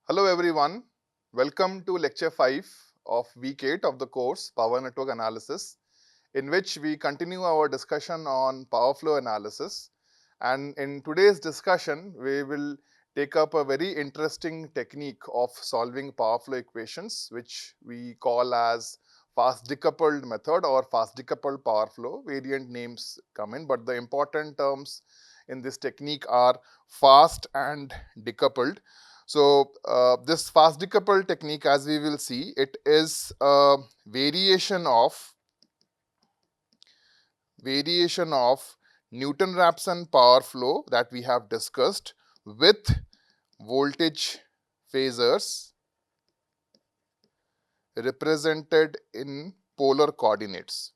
Hello everyone, welcome to lecture 5 of week 8 of the course Power Network Analysis, in which we continue our discussion on power flow analysis. And in today's discussion, we will take up a very interesting technique of solving power flow equations, which we call as fast decoupled method or fast decoupled power flow. Variant names come in, but the important terms in this technique are fast and decoupled. So this fast decoupled technique, as we will see, it is a variation of Newton-Raphson power flow that we have discussed with voltage phasors represented in polar coordinates.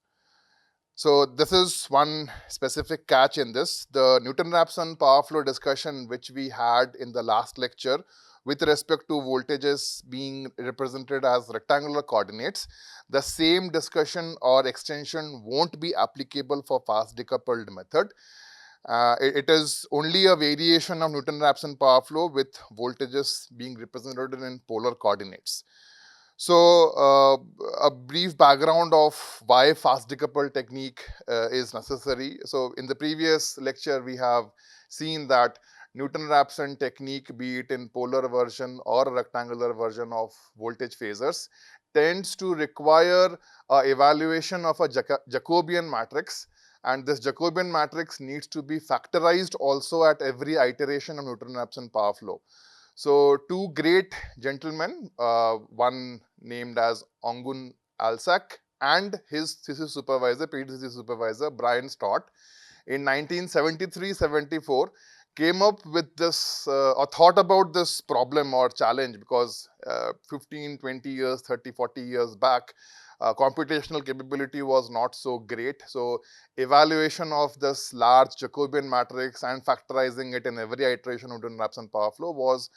So this is one specific catch in this. The Newton-Raphson power flow discussion which we had in the last lecture with respect to voltages being represented as rectangular coordinates, the same discussion or extension won't be applicable for fast decoupled method. It is only a variation of Newton-Raphson power flow with voltages being represented in polar coordinates. So, a brief background of why fast decoupled technique is necessary. So, in the previous lecture, we have seen that Newton-Raphson technique, be it in polar version or a rectangular version of voltage phasors, tends to require evaluation of a Jacobian matrix, and this Jacobian matrix needs to be factorized also at every iteration of Newton-Raphson power flow. So, two great gentlemen, one named as Ongun Alsac and his thesis supervisor, PhD thesis supervisor, Brian Stott, in 1973-74 came up with this or thought about this problem or challenge because 15, 20 years, 30, 40 years back, computational capability was not so great. So, evaluation of this large Jacobian matrix and factorizing it in every iteration of Newton-Raphson power flow was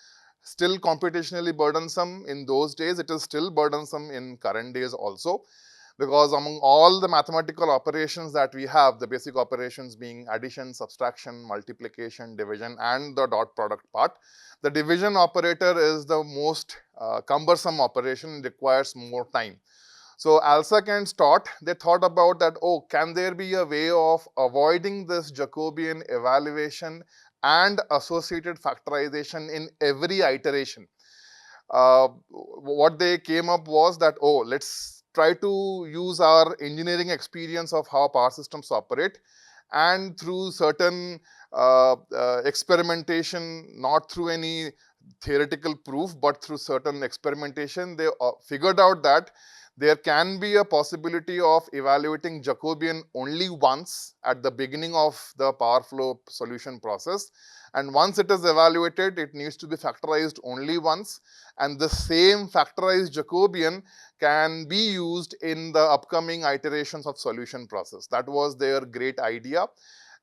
still computationally burdensome in those days. It is still burdensome in current days also, because among all the mathematical operations that we have, the basic operations being addition, subtraction, multiplication, division, and the dot product part, the division operator is the most cumbersome operation, requires more time. So Alsac and Stott, they thought about that, oh, can there be a way of avoiding this Jacobian evaluation and associated factorization in every iteration? What they came up was that, oh, let's try to use our engineering experience of how power systems operate, and through certain experimentation, not through any theoretical proof, but through certain experimentation, they figured out that there can be a possibility of evaluating Jacobian only once at the beginning of the power flow solution process. And once it is evaluated, it needs to be factorized only once. And the same factorized Jacobian can be used in the upcoming iterations of solution process. That was their great idea.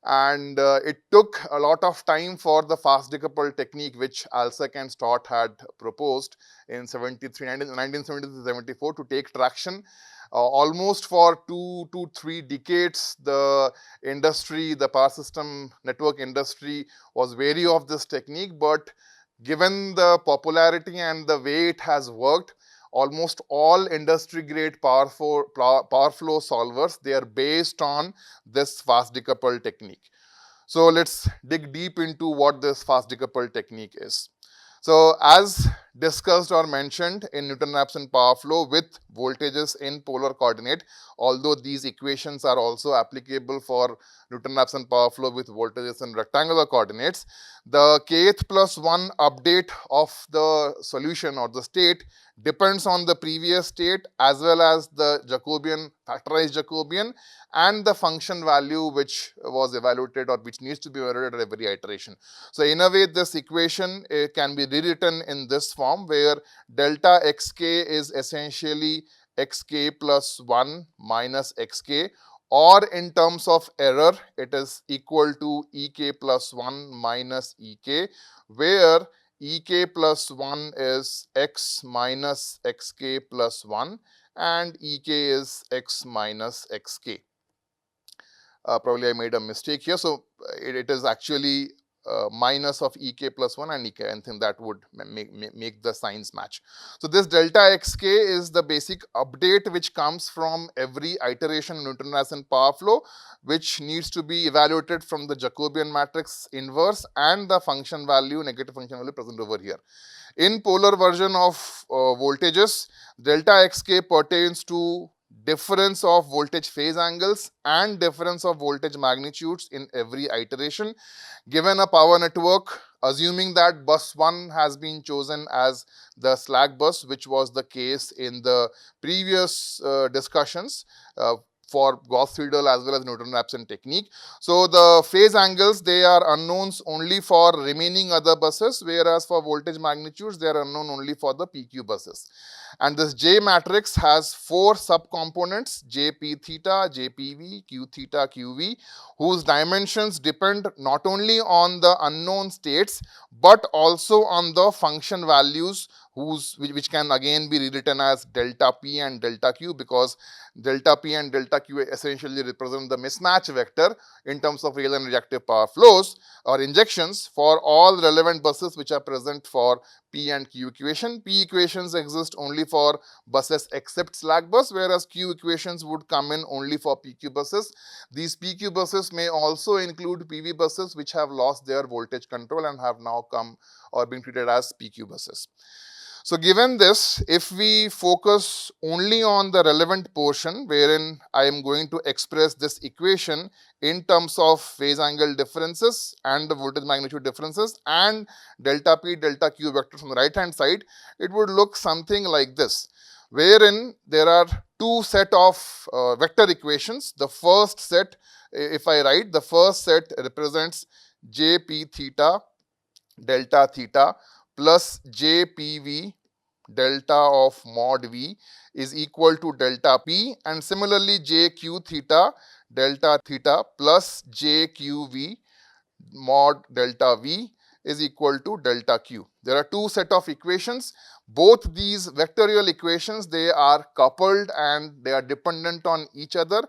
And it took a lot of time for the fast decoupled technique, which Alsac and Stott had proposed in 1973-74 to take traction. Almost for 2 to 3 decades, the industry, the power system network industry was wary of this technique, but given the popularity and the way it has worked, almost all industry grade power flow solvers, they are based on this fast decoupled technique. So let's dig deep into what this fast decoupled technique is. So as discussed or mentioned in Newton-Raphson power flow with voltages in polar coordinate, although these equations are also applicable for Newton-Raphson power flow with voltages in rectangular coordinates, the kth plus 1 update of the solution or the state depends on the previous state as well as the Jacobian, factorized Jacobian, and the function value which was evaluated or which needs to be evaluated at every iteration. So in a way, this equation can be rewritten in this form, where delta xk is essentially xk plus 1 minus xk, or in terms of error, it is equal to ek plus 1 minus ek, where ek plus 1 is x minus xk plus 1 and ek is x minus xk. Probably I made a mistake here. So it is actually minus of ek plus 1 and ek, and think that would make the signs match. So this delta xk is the basic update which comes from every iteration in Newton-Raphson power flow, which needs to be evaluated from the Jacobian matrix inverse and the function value, negative function value present over here. In polar version of voltages, delta xk pertains to difference of voltage phase angles and difference of voltage magnitudes in every iteration. Given a power network, assuming that bus 1 has been chosen as the slack bus, which was the case in the previous discussions for Gauss-Seidel as well as Newton-Raphson technique. So the phase angles, they are unknowns only for remaining other buses, whereas for voltage magnitudes, they are unknown only for the PQ buses. And this J matrix has 4 subcomponents, JP theta, JPV, Q theta, QV, whose dimensions depend not only on the unknown states, but also on the function values which can again be rewritten as delta P and delta Q, because delta P and delta Q essentially represent the mismatch vector in terms of real and reactive power flows or injections for all relevant buses which are present for P and Q equation. P equations exist only for buses except slack bus, whereas Q equations would come in only for PQ buses. These PQ buses may also include PV buses which have lost their voltage control and have now come or been treated as PQ buses. So given this, if we focus only on the relevant portion wherein I am going to express this equation in terms of phase angle differences and the voltage magnitude differences and delta P, delta Q vectors on the right hand side, it would look something like this, wherein there are 2 set of vector equations. The first set, if I write, the first set represents JP theta delta theta plus JPV delta of mod V is equal to delta P, and similarly JQ theta delta theta plus JQV mod delta V is equal to delta Q. There are 2 set of equations. Both these vectorial equations, they are coupled and they are dependent on each other.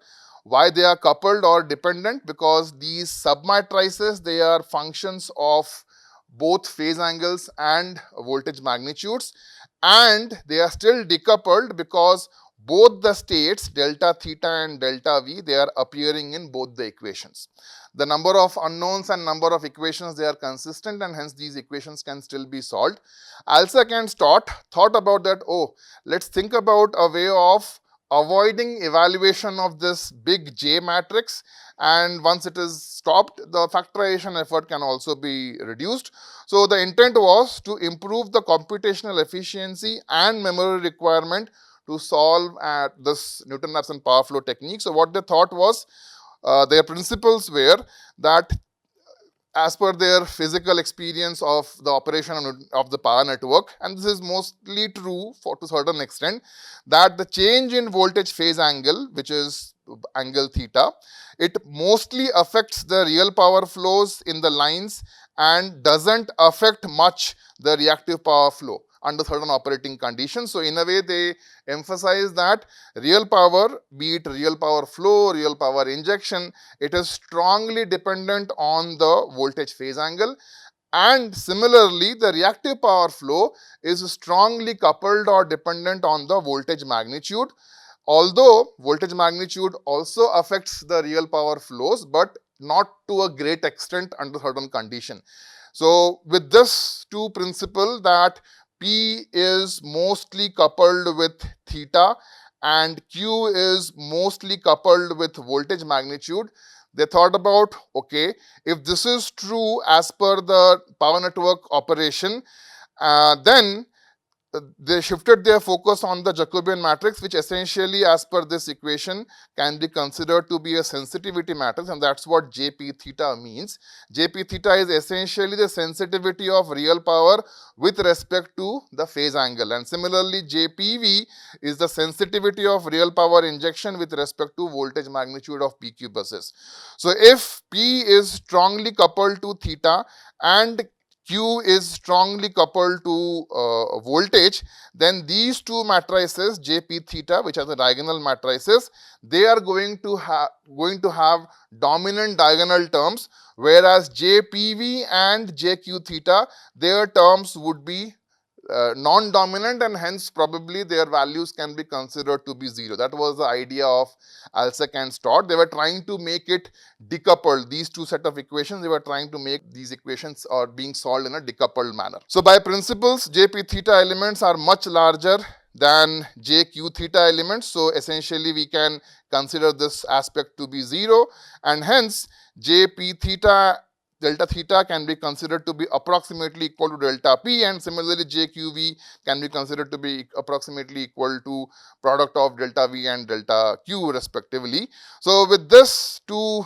Why they are coupled or dependent? Because these submatrices, they are functions of both phase angles and voltage magnitudes, and they are still decoupled because both the states delta theta and delta V, they are appearing in both the equations. The number of unknowns and number of equations, they are consistent, and hence these equations can still be solved. Also can thought about that, oh, let's think about a way of avoiding evaluation of this big J matrix, and once it is stopped, the factorization effort can also be reduced. So the intent was to improve the computational efficiency and memory requirement to solve this Newton-Raphson power flow technique. So what they thought was, their principles were that as per their physical experience of the operation of the power network, and this is mostly true to a certain extent, that the change in voltage phase angle, which is angle theta, it mostly affects the real power flows in the lines and doesn't affect much the reactive power flow under certain operating conditions. So in a way, they emphasize that real power, be it real power flow, real power injection, it is strongly dependent on the voltage phase angle. And similarly, the reactive power flow is strongly coupled or dependent on the voltage magnitude. Although voltage magnitude also affects the real power flows, but not to a great extent under certain condition. So with this 2 principle, that P is mostly coupled with theta and Q is mostly coupled with voltage magnitude, they thought about, okay, if this is true as per the power network operation, then they shifted their focus on the Jacobian matrix, which essentially, as per this equation, can be considered to be a sensitivity matrix, and that's what Jp theta means. Jp theta is essentially the sensitivity of real power with respect to the phase angle, and similarly Jpv is the sensitivity of real power injection with respect to voltage magnitude of PQ buses. So if P is strongly coupled to theta and Q is strongly coupled to voltage, then these 2 matrices, Jp theta, which are the diagonal matrices, they are going to have dominant diagonal terms, whereas JPV and JQ theta, their terms would be non-dominant, and hence probably their values can be considered to be 0. That was the idea of Alsek and Stott. They were trying to make it decoupled. These two set of equations, they were trying to make these equations are being solved in a decoupled manner. So by principles, JP theta elements are much larger than JQ theta elements. So essentially we can consider this aspect to be 0, and hence JP theta delta theta can be considered to be approximately equal to delta P, and similarly JQV can be considered to be approximately equal to product of delta V and delta Q respectively. So with this two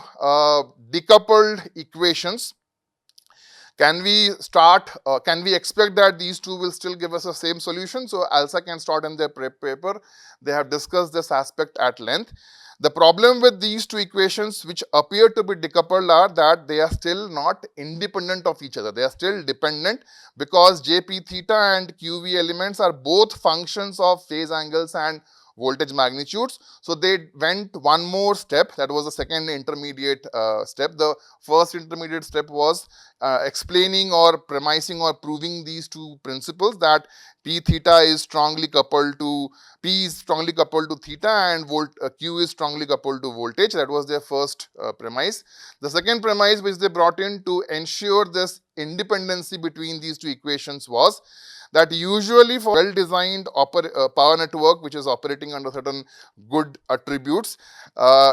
decoupled equations, can we expect that these two will still give us the same solution? So Alsek and Stott in their prep paper, they have discussed this aspect at length. The problem with these two equations which appear to be decoupled are that they are still not independent of each other. They are still dependent because JP theta and QV elements are both functions of phase angles and voltage magnitudes. So they went one more step. That was the second intermediate step. The first intermediate step was explaining or premising or proving these two principles, that P theta is strongly coupled to P is strongly coupled to theta and Q is strongly coupled to voltage. That was their first premise. The second premise which they brought in to ensure this independency between these two equations was that usually for well-designed power network which is operating under certain good attributes,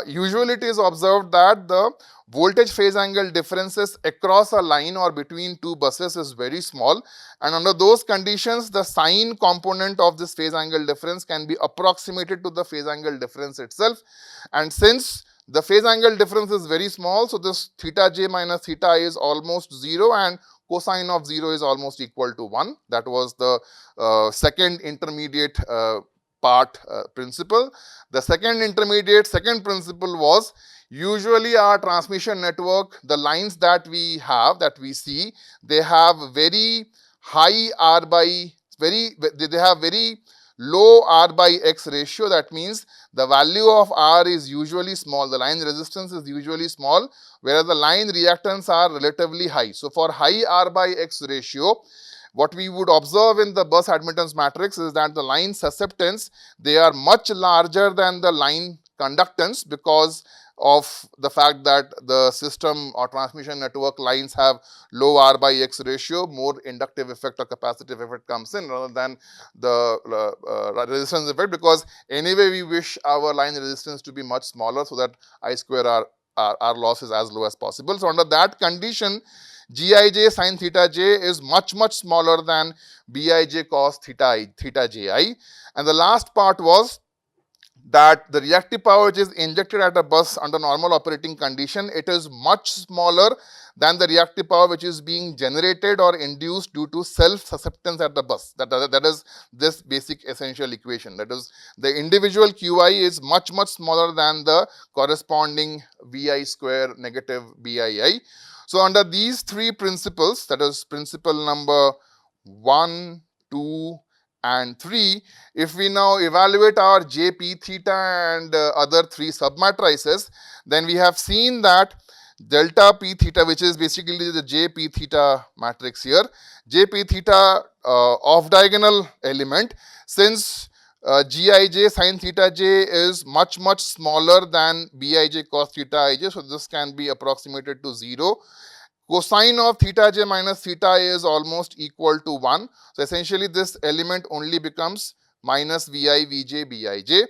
usually it is observed that the voltage phase angle differences across a line or between two buses is very small, and under those conditions the sign component of this phase angle difference can be approximated to the phase angle difference itself. And since the phase angle difference is very small, so this theta j minus theta I is almost 0 and cosine of 0 is almost equal to 1. That was the second intermediate principle. The second principle was, usually our transmission network, the lines that we have, that we see, they have very high R by, they have very low R by X ratio. That means the value of R is usually small, the line resistance is usually small, whereas the line reactance are relatively high. So for high R by X ratio, what we would observe in the bus admittance matrix is that the line susceptance, they are much larger than the line conductance because of the fact that the system or transmission network lines have low R by X ratio, more inductive effect or capacitive effect comes in rather than the resistance effect, because anyway we wish our line resistance to be much smaller so that I square R loss is as low as possible. So under that condition, Gij sin theta j is much smaller than Bij cos theta ji. And the last part was that the reactive power which is injected at a bus under normal operating condition, it is much smaller than the reactive power which is being generated or induced due to self-susceptance at the bus. That is this basic essential equation. That is, the individual Qi is much smaller than the corresponding Vi square negative Bii. So under these three principles, that is principle number 1, 2, and 3, if we now evaluate our JP theta and other three submatrices, then we have seen that delta P theta, which is basically the JP theta matrix here, JP theta off diagonal element, since Gij sin theta j is much smaller than Bij cos theta ij, so this can be approximated to 0. Cosine of theta j minus theta I is almost equal to 1. So essentially this element only becomes minus Vi, Vj, Bij.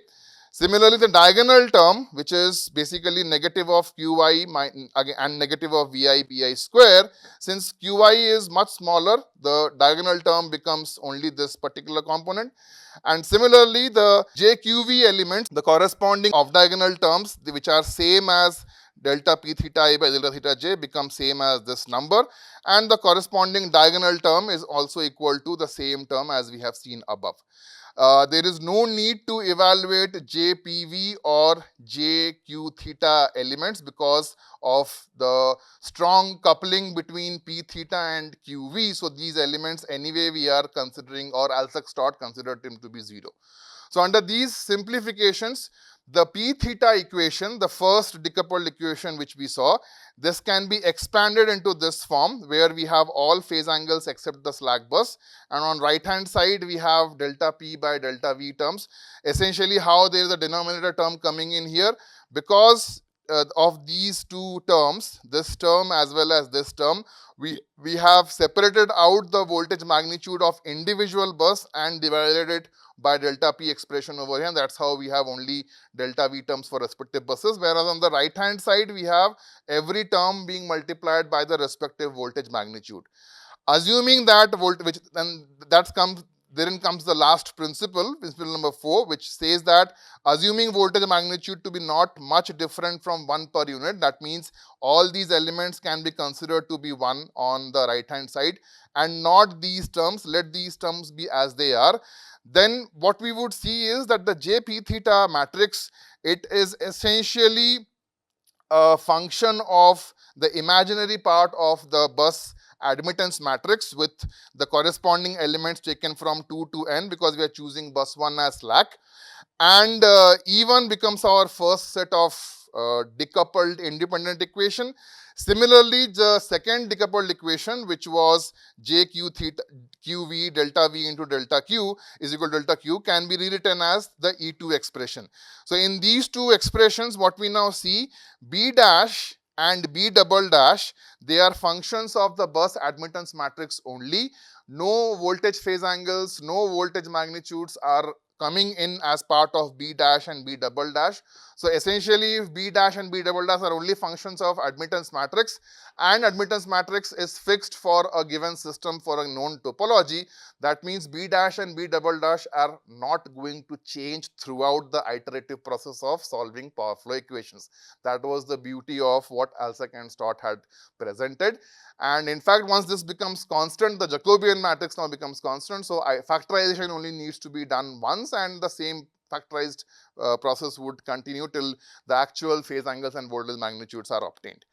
Similarly, the diagonal term, which is basically negative of Qi and negative of Vi, Pi square, since Qi is much smaller, the diagonal term becomes only this particular component. And similarly, the JQV elements, the corresponding off diagonal terms, which are same as delta P theta I by delta theta j, become same as this number, and the corresponding diagonal term is also equal to the same term as we have seen above. There is no need to evaluate JPV or JQ theta elements because of the strong coupling between P theta and QV. So these elements anyway we are considering, or Alsek Stott considered them to be 0. So under these simplifications, the P theta equation, the first decoupled equation which we saw, this can be expanded into this form where we have all phase angles except the slack bus, and on right hand side we have delta P by delta V terms. Essentially how there is a denominator term coming in here, because of these two terms, this term as well as this term, we have separated out the voltage magnitude of individual bus and divided it by delta P expression over here, and that's how we have only delta V terms for respective buses, whereas on the right hand side we have every term being multiplied by the respective voltage magnitude. Assuming that voltage, then therein comes the last principle number 4, which says that assuming voltage magnitude to be not much different from 1 per unit, that means all these elements can be considered to be 1 on the right hand side and not these terms, let these terms be as they are, then what we would see is that the Jp theta matrix, it is essentially a function of the imaginary part of the bus admittance matrix with the corresponding elements taken from 2 to n, because we are choosing bus 1 as slack, and E1 becomes our first set of decoupled independent equation. Similarly, the second decoupled equation, which was jq theta qv delta v into delta q is equal to delta q, can be rewritten as the E2 expression. So in these two expressions, what we now see, B dash and B double dash, they are functions of the bus admittance matrix only. No voltage phase angles, no voltage magnitudes are coming in as part of B dash and B double dash. So essentially, if B dash and B double dash are only functions of admittance matrix, and admittance matrix is fixed for a given system for a known topology, that means B dash and B double dash are not going to change throughout the iterative process of solving power flow equations. That was the beauty of what Alsac and Stott had presented. And in fact, once this becomes constant, the Jacobian matrix now becomes constant. So factorization only needs to be done once, and the same factorized process would continue till the actual phase angles and voltage magnitudes are obtained.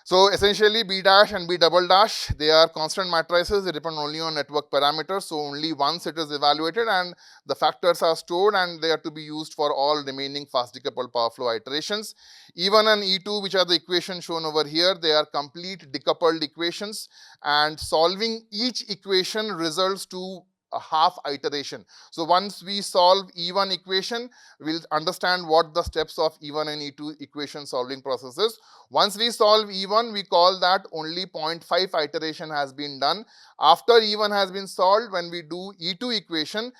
So essentially, B dash and B double dash, they are constant matrices. They depend only on network parameters. So only once it is evaluated and the factors are stored, and they are to be used for all remaining fast decoupled power flow iterations. E1 and E2, which are the equations shown over here, they are complete decoupled equations, and solving each equation results to a half iteration. So once we solve E1 equation, we'll understand what the steps of E1 and E2 equation solving process is. Once we solve E1, we call that only 0.5 iteration has been done. After E1 has been solved, when we do E2 equation,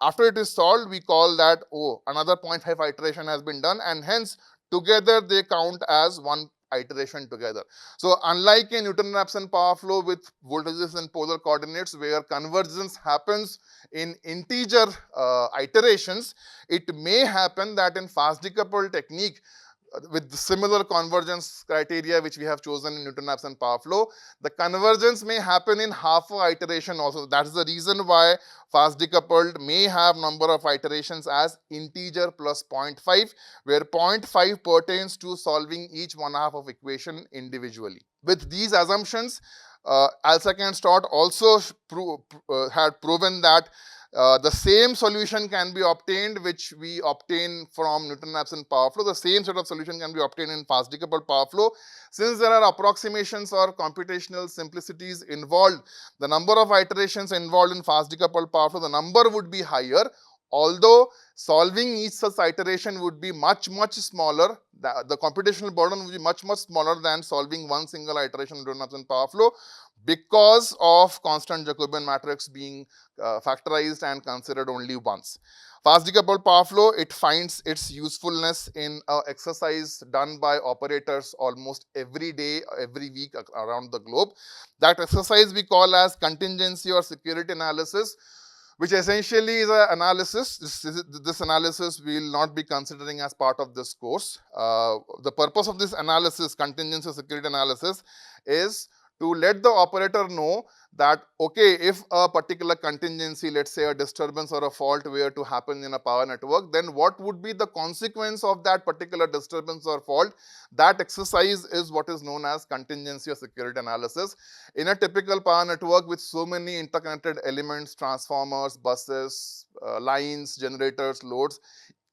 after it is solved, we call that, oh, another 0.5 iteration has been done, and hence together they count as one iteration together. So unlike a Newton-Raphson power flow with voltages in polar coordinates where convergence happens in integer iterations, it may happen that in fast decoupled technique with similar convergence criteria which we have chosen in Newton-Raphson power flow, the convergence may happen in half a iteration also. That is the reason why fast decoupled may have number of iterations as integer plus 0.5, where 0.5 pertains to solving each one half of equation individually. With these assumptions, Alsac and Stott also had proven that the same solution can be obtained which we obtain from Newton-Raphson power flow. The same set of solution can be obtained in fast decoupled power flow. Since there are approximations or computational simplicities involved, the number of iterations involved in fast decoupled power flow, the number would be higher. Although solving each such iteration would be much smaller, the computational burden would be much smaller than solving one single iteration in Newton-Raphson power flow, because of constant Jacobian matrix being factorized and considered only once. Fast decoupled power flow, it finds its usefulness in an exercise done by operators almost every day, every week around the globe. That exercise we call as contingency or security analysis, which essentially is an analysis. This analysis we will not be considering as part of this course. The purpose of this analysis, contingency security analysis, is to let the operator know that, okay, if a particular contingency, let's say a disturbance or a fault were to happen in a power network, then what would be the consequence of that particular disturbance or fault? That exercise is what is known as contingency or security analysis. In a typical power network with so many interconnected elements, transformers, buses, lines, generators, loads,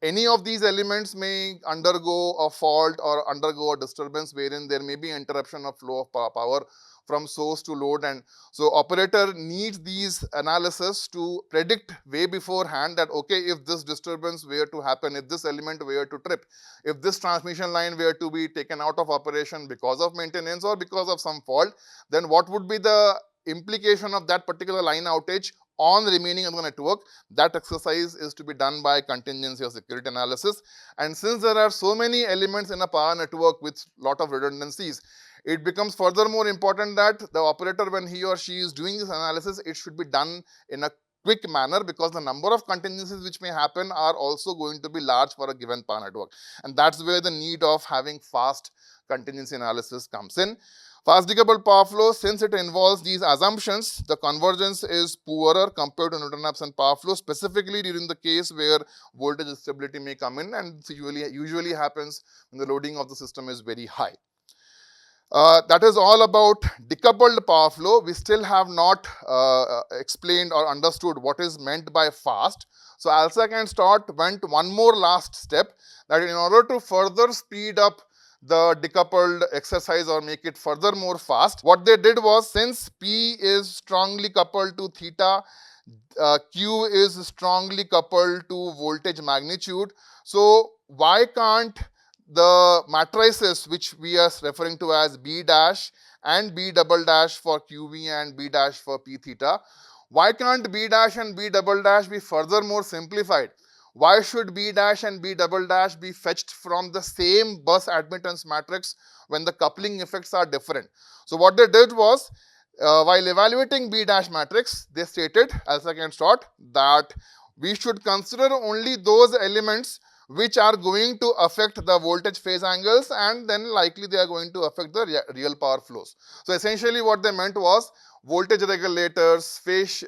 any of these elements may undergo a fault or undergo a disturbance wherein there may be interruption of flow of power from source to load, and so operator needs these analysis to predict way beforehand that okay, if this disturbance were to happen, if this element were to trip, if this transmission line were to be taken out of operation because of maintenance or because of some fault, then what would be the implication of that particular line outage on the remaining of the network. That exercise is to be done by contingency or security analysis. And since there are so many elements in a power network with lot of redundancies, it becomes furthermore important that the operator, when he or she is doing this analysis, it should be done in a quick manner, because the number of contingencies which may happen are also going to be large for a given power network. And that's where the need of having fast contingency analysis comes in. Fast decoupled power flow, since it involves these assumptions, the convergence is poorer compared to Newton-Raphson power flow, specifically during the case where voltage instability may come in, and usually happens when the loading of the system is very high. That is all about decoupled power flow. We still have not explained or understood what is meant by fast. So ALSAC and STOT went one more last step, that in order to further speed up the decoupled exercise or make it further more fast, what they did was, since P is strongly coupled to theta, Q is strongly coupled to voltage magnitude. So why can't the matrices which we are referring to as B dash and B double dash for QV and B dash for P theta, why can't B dash and B double dash be furthermore simplified? Why should B dash and B double dash be fetched from the same bus admittance matrix when the coupling effects are different? So what they did was, while evaluating B dash matrix, they stated, ALSAC and STOT, that we should consider only those elements which are going to affect the voltage phase angles, and then likely they are going to affect the real power flows. So essentially what they meant was, voltage regulators, phase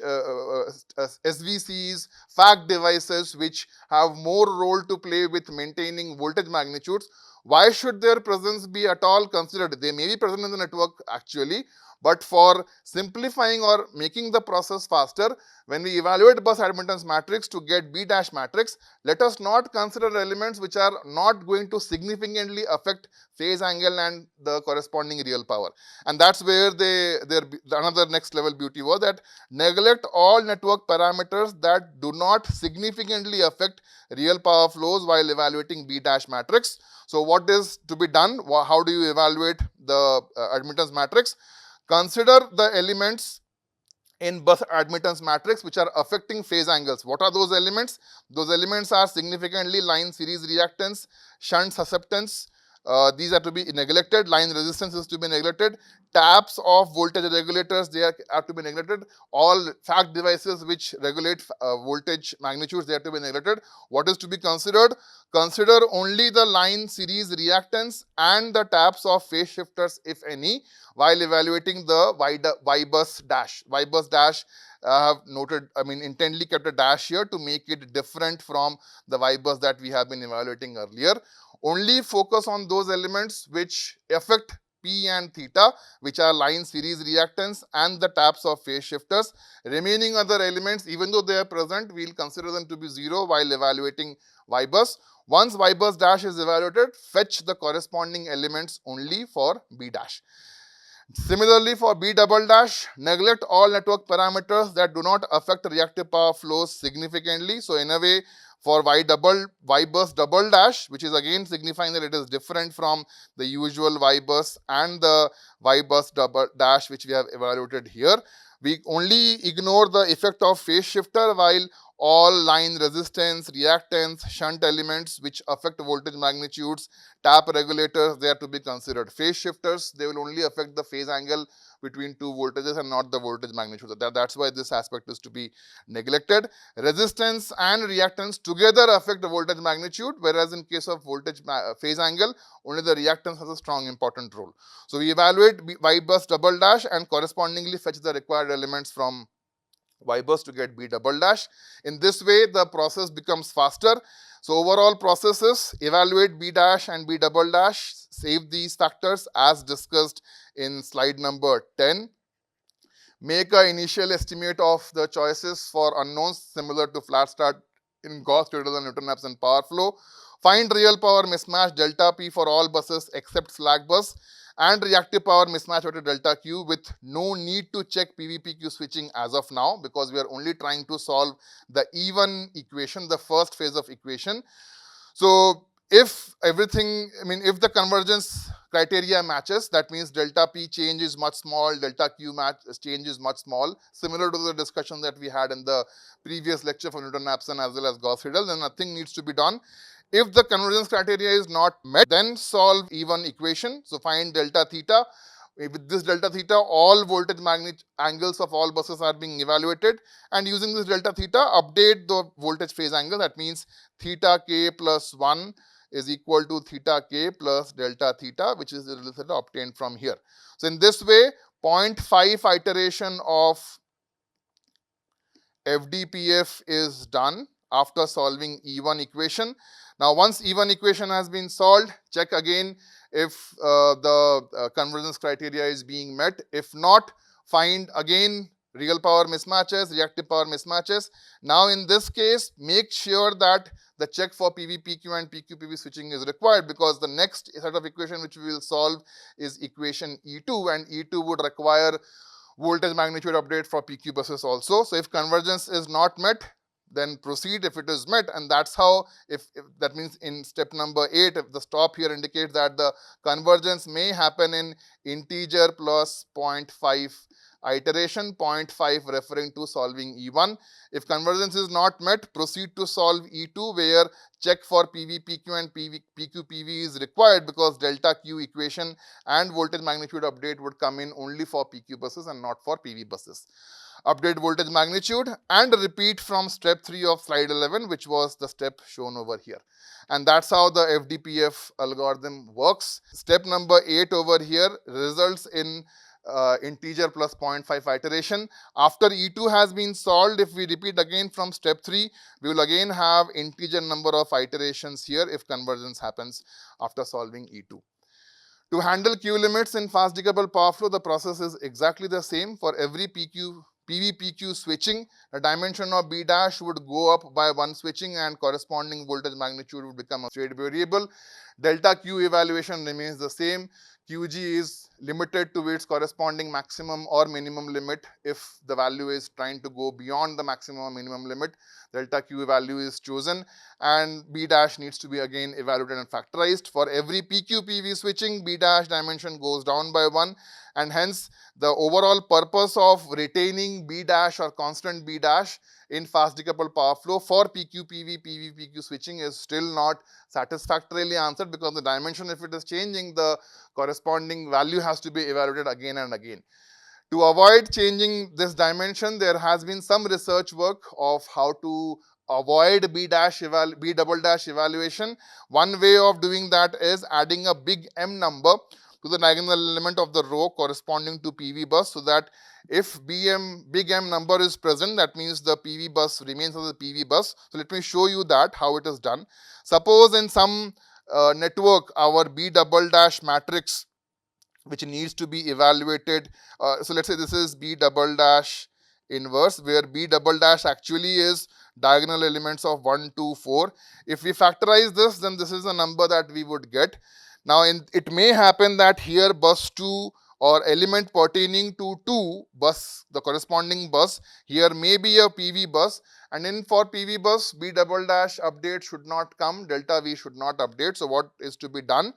SVCs, FACT devices which have more role to play with maintaining voltage magnitudes, why should their presence be at all considered? They may be present in the network actually, but for simplifying or making the process faster, when we evaluate bus admittance matrix to get B dash matrix, let us not consider elements which are not going to significantly affect phase angle and the corresponding real power. And that's where another next level beauty was, that neglect all network parameters that do not significantly affect real power flows while evaluating B dash matrix. So what is to be done? How do you evaluate the admittance matrix? Consider the elements in bus admittance matrix which are affecting phase angles. What are those elements? Those elements are significantly line series reactance, shunt susceptance. These are to be neglected. Line resistance is to be neglected. Taps of voltage regulators, they are to be neglected. All FACT devices which regulate voltage magnitudes, they are to be neglected. What is to be considered? Consider only the line series reactance and the taps of phase shifters, if any, while evaluating the Y bus dash. Y bus dash, I have noted, intently kept a dash here to make it different from the Y bus that we have been evaluating earlier. Only focus on those elements which affect P and theta, which are line series reactance and the taps of phase shifters. Remaining other elements, even though they are present, we will consider them to be zero while evaluating Y bus. Once Y bus dash is evaluated, fetch the corresponding elements only for B dash. Similarly, for B double dash, neglect all network parameters that do not affect reactive power flows significantly. So in a way, for Y bus double dash, which is again signifying that it is different from the usual Y bus and the Y bus double dash which we have evaluated here, we only ignore the effect of phase shifter, while all line resistance, reactance, shunt elements which affect voltage magnitudes, tap regulators, they are to be considered. Phase shifters, they will only affect the phase angle between two voltages and not the voltage magnitude. That's why this aspect is to be neglected. Resistance and reactance together affect the voltage magnitude, whereas in case of voltage phase angle, only the reactance has a strong important role. So we evaluate Y bus double dash and correspondingly fetch the required elements from Y bus to get B double dash. In this way, the process becomes faster. So overall processes, evaluate B dash and B double dash, save these factors as discussed in slide number 10. Make an initial estimate of the choices for unknowns similar to flat start in Gauss-Seidel and Newton-Raphson power flow. Find real power mismatch delta P for all buses except slack bus, and reactive power mismatch vector delta Q with no need to check PV-PQ switching as of now, because we are only trying to solve the even equation, the first phase of equation. So if everything, if the convergence criteria matches, that means delta P change is much small, delta Q change is much small, similar to the discussion that we had in the previous lecture for Newton-Raphson as well as Gauss-Seidel, then nothing needs to be done. If the convergence criteria is not met, then solve even equation. So find delta theta. With this delta theta, all voltage magnitude angles of all buses are being evaluated, and using this delta theta, update the voltage phase angle. That means theta k plus 1 is equal to theta k plus delta theta, which is the result obtained from here. So in this way, 0.5 iteration of FDPF is done after solving E1 equation. Now, once E1 equation has been solved, check again if the convergence criteria is being met. If not, find again real power mismatches, reactive power mismatches. Now, in this case, make sure that the check for PV, PQ and PQ, PV switching is required, because the next set of equation which we will solve is equation E2, and E2 would require voltage magnitude update for PQ buses also. So, if convergence is not met, then proceed if it is met, and that's how, if that means in step number 8, if the stop here indicates that the convergence may happen in integer plus 0.5 iteration, 0.5 referring to solving E1. If convergence is not met, proceed to solve E2, where check for PV, PQ and PQ, PV is required, because delta Q equation and voltage magnitude update would come in only for PQ buses and not for PV buses. Update voltage magnitude and repeat from step 3 of slide 11, which was the step shown over here. And that's how the FDPF algorithm works. Step number 8 over here results in integer plus 0.5 iteration. After E2 has been solved, if we repeat again from step 3, we will again have integer number of iterations here if convergence happens after solving E2. To handle Q limits in fast decoupled power flow, the process is exactly the same. For every PV-PQ switching, the dimension of B dash would go up by 1 switching, and corresponding voltage magnitude would become a state variable. Delta Q evaluation remains the same. QG is limited to its corresponding maximum or minimum limit. If the value is trying to go beyond the maximum or minimum limit, delta Q value is chosen, and B dash needs to be again evaluated and factorized. For every PQ PV switching, B dash dimension goes down by 1, and hence the overall purpose of retaining B dash or constant B dash in fast decoupled power flow for PQ PV PQ switching is still not satisfactorily answered, because the dimension, if it is changing, the corresponding value has to be evaluated again and again. To avoid changing this dimension, there has been some research work of how to avoid B double dash evaluation. One way of doing that is adding a big M number to the diagonal element of the row corresponding to PV bus, so that if big M number is present, that means the PV bus remains as a PV bus. So let me show you that how it is done. Suppose in some network, our B double dash matrix, which needs to be evaluated. So let's say this is B double dash inverse, where B double dash actually is diagonal elements of 1, 2, 4. If we factorize this, then this is the number that we would get. Now, it may happen that here bus 2 or element pertaining to 2 bus, the corresponding bus here may be a PV bus, and in for PV bus, B double dash update should not come, delta V should not update. So what is to be done?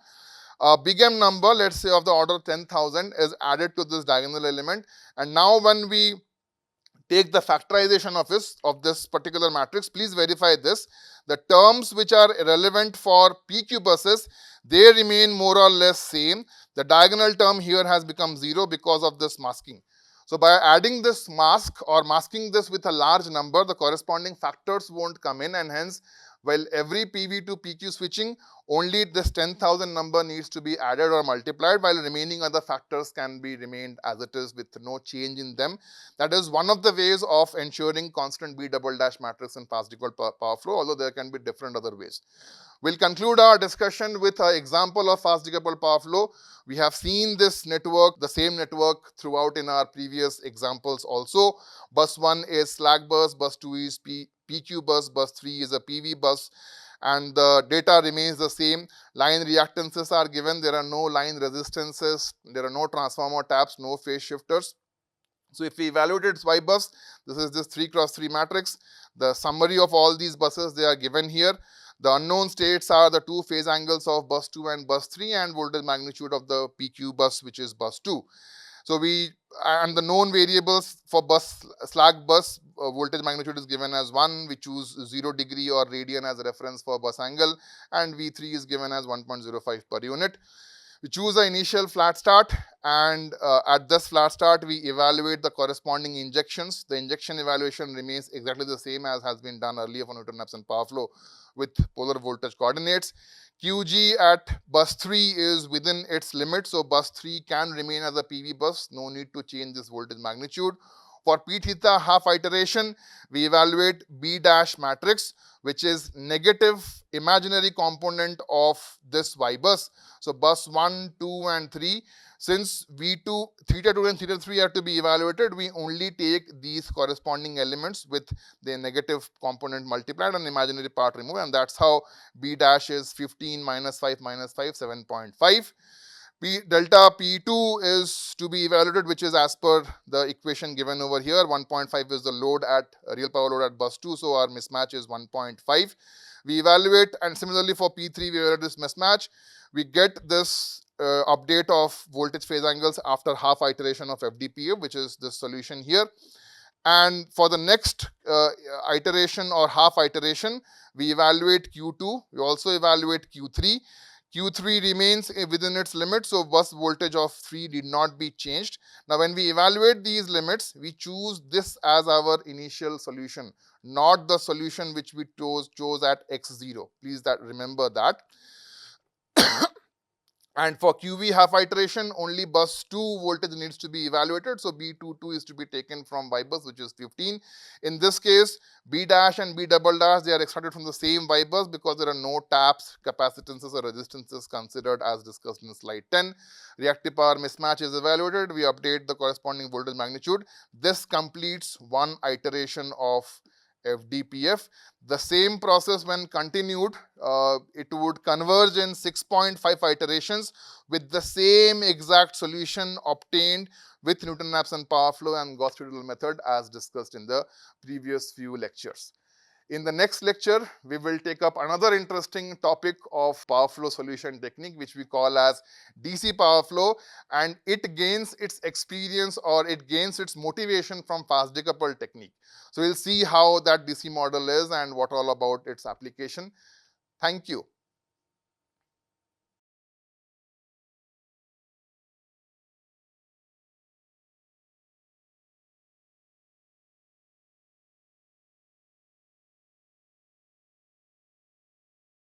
A big M number, let's say of the order 10,000, is added to this diagonal element, and now when we take the factorization of this particular matrix, please verify this. The terms which are relevant for PQ buses, they remain more or less same. The diagonal term here has become 0 because of this masking. So by adding this mask or masking this with a large number, the corresponding factors won't come in, and hence, while every PV to PQ switching, only this 10,000 number needs to be added or multiplied, while remaining other factors can be remained as it is with no change in them. That is one of the ways of ensuring constant B double dash matrix in fast decoupled power flow, although there can be different other ways. We'll conclude our discussion with an example of fast decoupled power flow. We have seen this network, the same network throughout in our previous examples also. Bus 1 is slack bus, bus 2 is PQ bus 3 is a PV bus, and the data remains the same. Line reactances are given, there are no line resistances, there are no transformer taps, no phase shifters. So if we evaluate its Y bus, this is this 3x3 matrix. The summary of all these buses, they are given here. The unknown states are the two phase angles of bus 2 and bus 3 and voltage magnitude of the PQ bus, which is bus 2. So and the known variables for slack bus, voltage magnitude is given as 1. We choose 0 degree or radian as a reference for bus angle, and V3 is given as 1.05 per unit. We choose the initial flat start, and at this flat start, we evaluate the corresponding injections. The injection evaluation remains exactly the same as has been done earlier for Newton-Raphson power flow with polar voltage coordinates. QG at bus 3 is within its limit, so bus 3 can remain as a PV bus. No need to change this voltage magnitude. For P theta half iteration, we evaluate B dash matrix, which is negative imaginary component of this Y bus. So bus 1, 2 and 3, since V2, theta 2 and theta 3 are to be evaluated, we only take these corresponding elements with the negative component multiplied and imaginary part removed, and that's how B dash is 15 minus 5 minus 5, 7.5. Delta P2 is to be evaluated, which is as per the equation given over here. 1.5 is the load at real power load at bus 2, so our mismatch is 1.5. We evaluate, and similarly for P3 we evaluate this mismatch. We get this update of voltage phase angles after half iteration of FDPF, which is this solution here. And for the next iteration or half iteration, we evaluate Q2. We also evaluate Q3. Q3 remains within its limits, so bus voltage of 3 did not be changed. Now, when we evaluate these limits, we choose this as our initial solution, not the solution which we chose at x0. Please remember that. And for QV half iteration, only bus 2 voltage needs to be evaluated. So B22 is to be taken from Y bus, which is 15. In this case, B dash and B double dash, they are extracted from the same Y bus because there are no taps, capacitances or resistances considered as discussed in slide 10. Reactive power mismatch is evaluated. We update the corresponding voltage magnitude. This completes one iteration of FDPF. The same process when continued, it would converge in 6.5 iterations with the same exact solution obtained with Newton-Raphson power flow and Gauss-Seidel method as discussed in the previous few lectures. In the next lecture, we will take up another interesting topic of power flow solution technique, which we call as DC power flow, and it gains its experience or it gains its motivation from fast decoupled technique. So we'll see how that DC model is and what all about its application. Thank you.